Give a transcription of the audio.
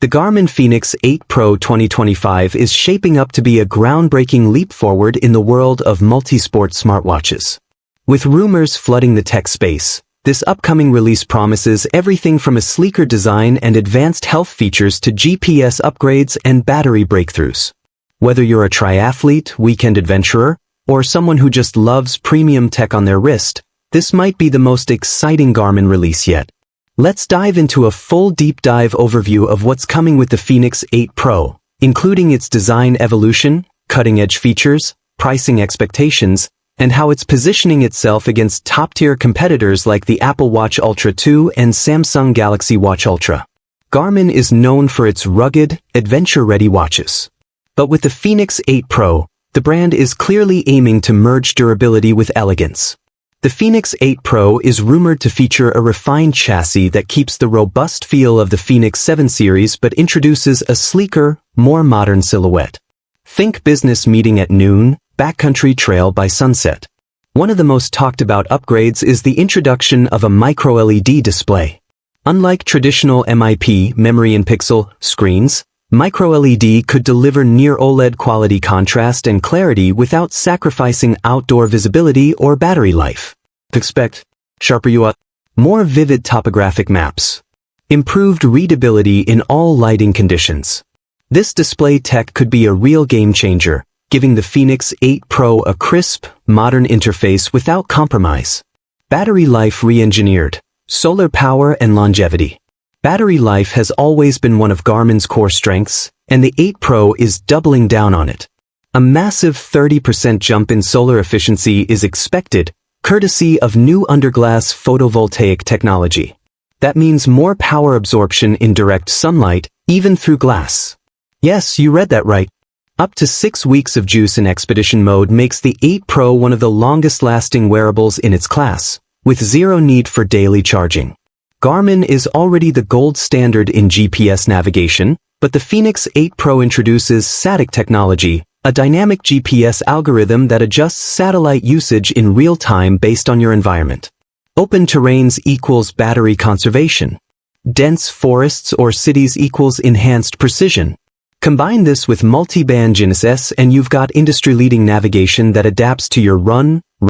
The Garmin Fenix 8 Pro 2025 is shaping up to be a groundbreaking leap forward in the world of multi-sport smartwatches. With rumors flooding the tech space, this upcoming release promises everything from a sleeker design and advanced health features to GPS upgrades and battery breakthroughs. Whether you're a triathlete, weekend adventurer, or someone who just loves premium tech on their wrist, this might be the most exciting Garmin release yet. Let's dive into a full deep dive overview of what's coming with the Fenix 8 Pro, including its design evolution, cutting-edge features, pricing expectations, and how it's positioning itself against top-tier competitors like the Apple Watch Ultra 2 and Samsung Galaxy Watch Ultra. Garmin is known for its rugged, adventure-ready watches. But with the Fenix 8 Pro, the brand is clearly aiming to merge durability with elegance. The Fenix 8 Pro is rumored to feature a refined chassis that keeps the robust feel of the Fenix 7 series but introduces a sleeker, more modern silhouette. Think business meeting at noon, backcountry trail by sunset. One of the most talked about upgrades is the introduction of a micro-LED display. Unlike traditional MIP memory and pixel screens, micro-LED could deliver near OLED quality contrast and clarity without sacrificing outdoor visibility or battery life. Expect sharper UI, more vivid topographic maps, improved readability in all lighting conditions. This display tech could be a real game changer, giving the Fenix 8 Pro a crisp, modern interface without compromise. Battery life re-engineered, solar power and longevity. Battery life has always been one of Garmin's core strengths, and the 8 Pro is doubling down on it. A massive 30% jump in solar efficiency is expected, courtesy of new underglass photovoltaic technology. That means more power absorption in direct sunlight, even through glass. Yes, you read that right. Up to 6 weeks of juice in expedition mode makes the 8 Pro one of the longest-lasting wearables in its class, with zero need for daily charging. Garmin is already the gold standard in GPS navigation, but the Fenix 8 Pro introduces SATIC technology, a dynamic GPS algorithm that adjusts satellite usage in real time based on your environment. Open terrains equals battery conservation. Dense forests or cities equals enhanced precision. Combine this with multi-band GNSS and you've got industry-leading navigation that adapts to your run,